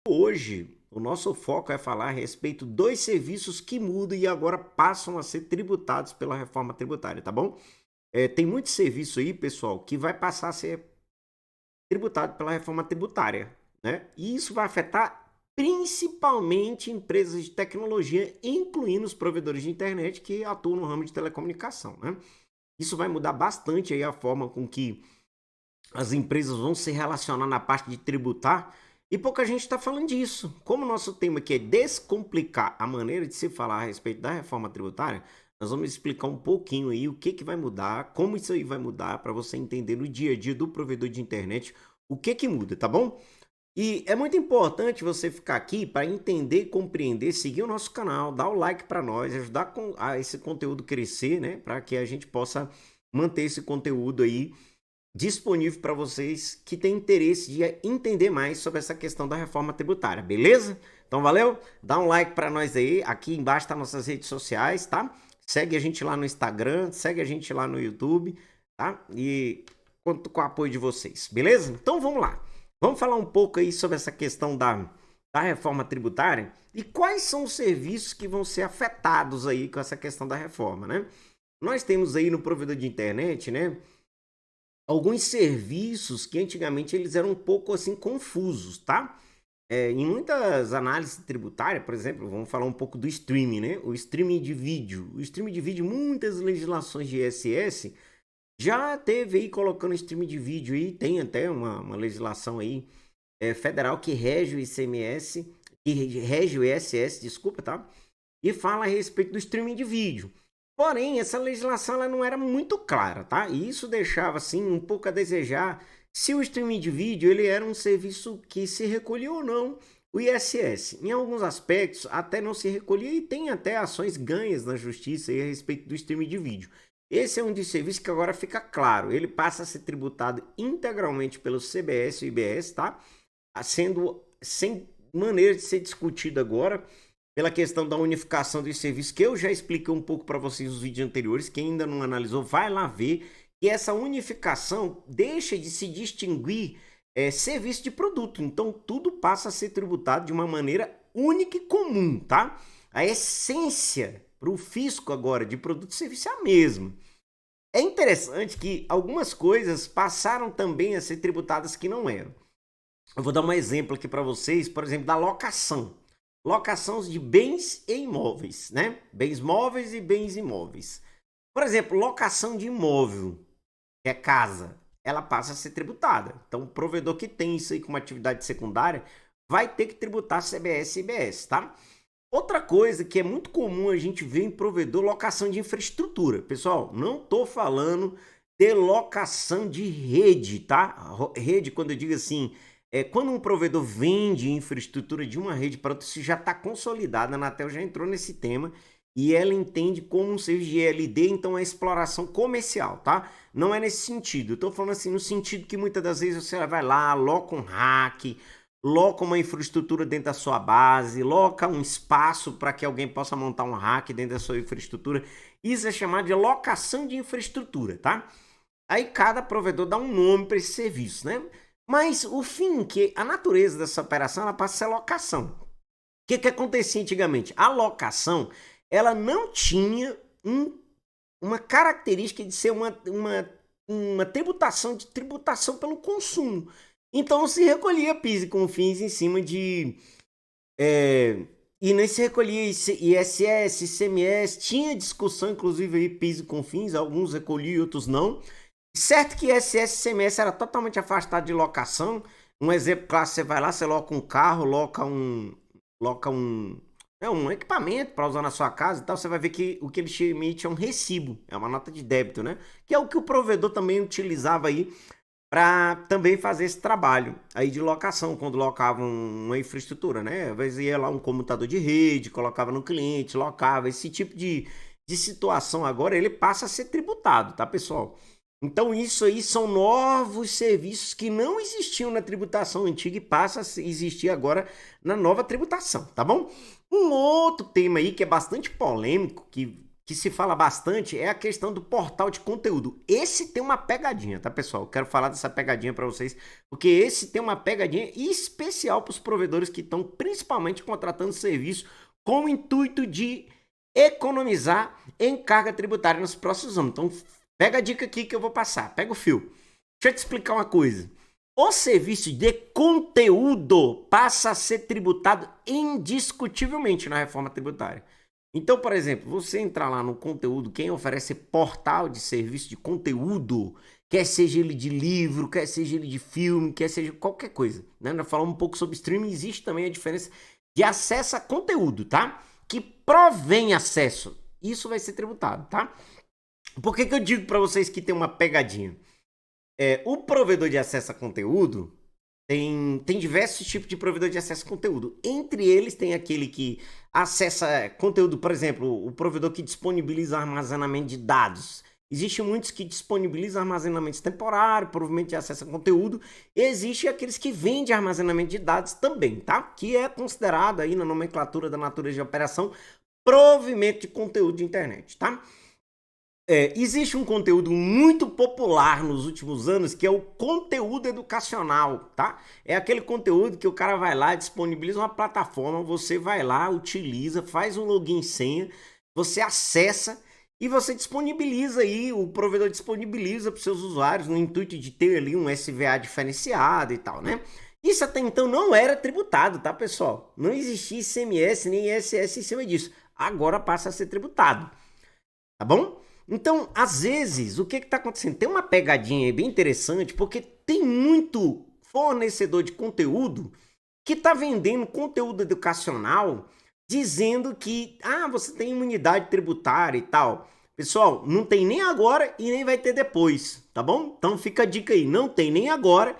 Hoje, o nosso foco é falar a respeito dos serviços que mudam e agora passam a ser tributados pela reforma tributária, tá bom? Tem muito serviço aí, pessoal, que vai passar a ser tributado pela reforma tributária, né? E isso vai afetar principalmente empresas de tecnologia, incluindo os provedores de internet que atuam no ramo de telecomunicação, né? Isso vai mudar bastante aí a forma com que as empresas vão se relacionar na parte de tributar e pouca gente está falando disso. Como o nosso tema aqui é descomplicar a maneira de se falar a respeito da reforma tributária, nós vamos explicar um pouquinho aí o que vai mudar, como isso aí vai mudar para você entender no dia a dia do provedor de internet o que muda, tá bom? E é muito importante você ficar aqui para entender, compreender, seguir o nosso canal, dar o like para nós, ajudar a esse conteúdo crescer, né? Para que a gente possa manter esse conteúdo aí disponível para vocês que têm interesse de entender mais sobre essa questão da reforma tributária, beleza? Então valeu? Dá um like para nós aí, aqui embaixo tá nossas redes sociais, tá? Segue a gente lá no Instagram, segue a gente lá no YouTube, tá? E conto com o apoio de vocês, beleza? Então vamos lá. Vamos falar um pouco aí sobre essa questão da reforma tributária e quais são os serviços que vão ser afetados aí com essa questão da reforma, né? Nós temos aí no provedor de internet, né, alguns serviços que antigamente eles eram um pouco assim confusos, tá? Em muitas análises tributárias, por exemplo, vamos falar um pouco do streaming, né? O streaming de vídeo. O streaming de vídeo, muitas legislações de ISS já teve aí colocando streaming de vídeo aí, tem até uma legislação aí federal que rege o ICMS, que rege o ISS, desculpa, tá? E fala a respeito do streaming de vídeo. Porém, essa legislação ela não era muito clara, tá? E isso deixava assim um pouco a desejar se o streaming de vídeo ele era um serviço que se recolhia ou não o ISS. Em alguns aspectos até não se recolhia e tem até ações ganhas na justiça aí a respeito do streaming de vídeo. Esse é um dos serviços que agora fica claro, ele passa a ser tributado integralmente pelo CBS e IBS, tá? Sendo sem maneira de ser discutido agora pela questão da unificação dos serviços, que eu já expliquei um pouco para vocês nos vídeos anteriores. Quem ainda não analisou, vai lá ver que essa unificação deixa de se distinguir serviço de produto. Então, tudo passa a ser tributado de uma maneira única e comum, tá? A essência para o fisco agora de produto e serviço é a mesma. É interessante que algumas coisas passaram também a ser tributadas que não eram. Eu vou dar um exemplo aqui para vocês, por exemplo, da locação. Locação de bens e imóveis, né? Bens móveis e bens imóveis. Por exemplo, locação de imóvel, que é casa, ela passa a ser tributada. Então, o provedor que tem isso aí como atividade secundária vai ter que tributar CBS e IBS, tá? Outra coisa que é muito comum a gente ver em provedor, locação de infraestrutura. Pessoal, não estou falando de locação de rede, tá? Rede, quando eu digo assim, quando um provedor vende infraestrutura de uma rede para outra, isso já está consolidado. A Anatel já entrou nesse tema e ela entende como um serviço de ELD, então é exploração comercial, tá? Não é nesse sentido. Eu estou falando assim, no sentido que muitas das vezes você vai lá, aloca um rack, loca uma infraestrutura dentro da sua base, loca um espaço para que alguém possa montar um rack dentro da sua infraestrutura. Isso é chamado de locação de infraestrutura, tá? Aí cada provedor dá um nome para esse serviço, né? Mas o fim, que a natureza dessa operação, ela passa a ser locação. O que acontecia antigamente? A locação, ela não tinha uma característica de ser uma tributação pelo consumo. Então se recolhia PIS e COFINS em cima de... e nem se recolhia ISS, ICMS, tinha discussão inclusive aí PIS e COFINS, alguns recolhiam e outros não. Certo que ISS e ICMS era totalmente afastado de locação. Um exemplo clássico, você vai lá, você loca um carro, loca um equipamento para usar na sua casa e tal, você vai ver que o que ele te emite é um recibo, é uma nota de débito, né? Que é o que o provedor também utilizava aí para também fazer esse trabalho aí de locação, quando locava uma infraestrutura, né? Às vezes ia lá um comutador de rede, colocava no cliente, locava, esse tipo de situação agora, ele passa a ser tributado, tá, pessoal? Então isso aí são novos serviços que não existiam na tributação antiga e passa a existir agora na nova tributação, tá bom? Um outro tema aí que é bastante polêmico, que se fala bastante é a questão do portal de conteúdo. Esse tem uma pegadinha, tá, pessoal? Eu quero falar dessa pegadinha para vocês, porque esse tem uma pegadinha especial para os provedores que estão principalmente contratando serviço com o intuito de economizar em carga tributária nos próximos anos. Então, pega a dica aqui que eu vou passar. Pega o fio. Deixa eu te explicar uma coisa. O serviço de conteúdo passa a ser tributado indiscutivelmente na reforma tributária. Então, por exemplo, você entrar lá no conteúdo, quem oferece portal de serviço de conteúdo, quer seja ele de livro, quer seja ele de filme, quer seja qualquer coisa, né? Nós falamos um pouco sobre streaming, existe também a diferença de acesso a conteúdo, tá? Que provém acesso. Isso vai ser tributado, tá? Por que eu digo para vocês que tem uma pegadinha? O provedor de acesso a conteúdo tem diversos tipos de provedor de acesso a conteúdo. Entre eles tem aquele que acessa conteúdo, por exemplo, o provedor que disponibiliza armazenamento de dados. Existem muitos que disponibilizam armazenamento temporário, provavelmente de acesso a conteúdo. Existem aqueles que vendem armazenamento de dados também, tá? Que é considerado aí na nomenclatura da natureza de operação provimento de conteúdo de internet, tá? Existe um conteúdo muito popular nos últimos anos que é o conteúdo educacional, tá? É aquele conteúdo que o cara vai lá, disponibiliza uma plataforma, você vai lá, utiliza, faz um login e senha, você acessa e você disponibiliza aí, o provedor disponibiliza para os seus usuários no intuito de ter ali um SVA diferenciado e tal, né? Isso até então não era tributado, tá, pessoal? Não existia ICMS nem ISS em cima disso. Agora passa a ser tributado, tá bom? Então, às vezes, o que está acontecendo? Tem uma pegadinha aí bem interessante, porque tem muito fornecedor de conteúdo que está vendendo conteúdo educacional dizendo que você tem imunidade tributária e tal. Pessoal, não tem nem agora e nem vai ter depois, tá bom? Então fica a dica aí, não tem nem agora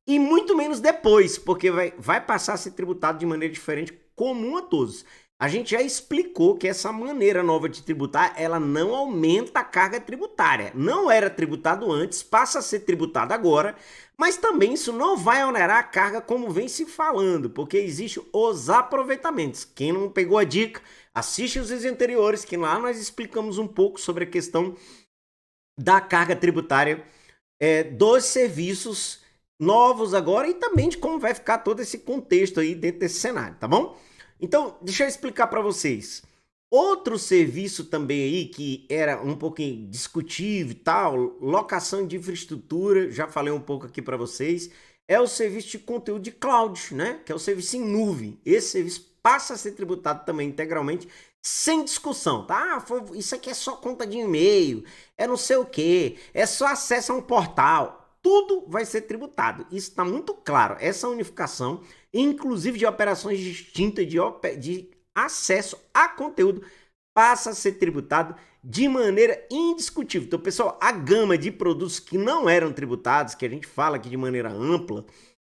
e muito menos depois, porque vai passar a ser tributado de maneira diferente, comum a todos. A gente já explicou que essa maneira nova de tributar, ela não aumenta a carga tributária. Não era tributado antes, passa a ser tributado agora, mas também isso não vai onerar a carga como vem se falando, porque existem os aproveitamentos. Quem não pegou a dica, assiste os vídeos anteriores, que lá nós explicamos um pouco sobre a questão da carga tributária dos serviços novos agora e também de como vai ficar todo esse contexto aí dentro desse cenário, tá bom? Então, deixa eu explicar para vocês. Outro serviço também aí que era um pouquinho discutível e tal, locação de infraestrutura, já falei um pouco aqui para vocês, é o serviço de conteúdo de cloud, né? Que é o serviço em nuvem. Esse serviço passa a ser tributado também integralmente, sem discussão, tá? Isso aqui é só conta de e-mail, é não sei o que, é só acesso a um portal. Tudo vai ser tributado. Isso está muito claro. Essa unificação, inclusive de operações distintas de acesso a conteúdo, passa a ser tributado de maneira indiscutível. Então, pessoal, a gama de produtos que não eram tributados, que a gente fala aqui de maneira ampla,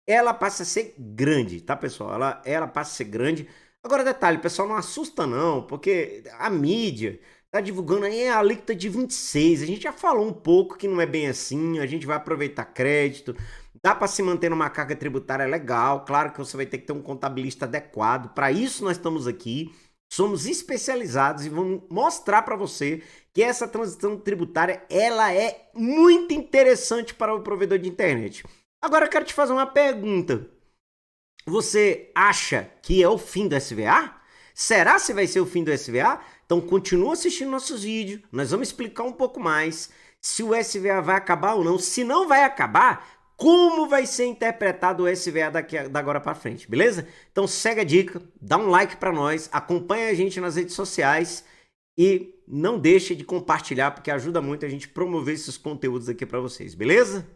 ela passa a ser grande, tá, pessoal? Ela passa a ser grande. Agora, detalhe, pessoal, não assusta não, porque a mídia tá divulgando aí a alíquota de 26. A gente já falou um pouco que não é bem assim, a gente vai aproveitar crédito, dá para se manter numa carga tributária legal. Claro que você vai ter que ter um contabilista adequado. Para isso nós estamos aqui, somos especializados e vamos mostrar para você que essa transição tributária ela é muito interessante para o provedor de internet. Agora eu quero te fazer uma pergunta. Você acha que é o fim do SVA? Será que vai ser o fim do SVA? Então continua assistindo nossos vídeos, nós vamos explicar um pouco mais se o SVA vai acabar ou não. Se não vai acabar, como vai ser interpretado o SVA da agora para frente, beleza? Então segue a dica, dá um like para nós, acompanha a gente nas redes sociais e não deixe de compartilhar, porque ajuda muito a gente promover esses conteúdos aqui para vocês, beleza?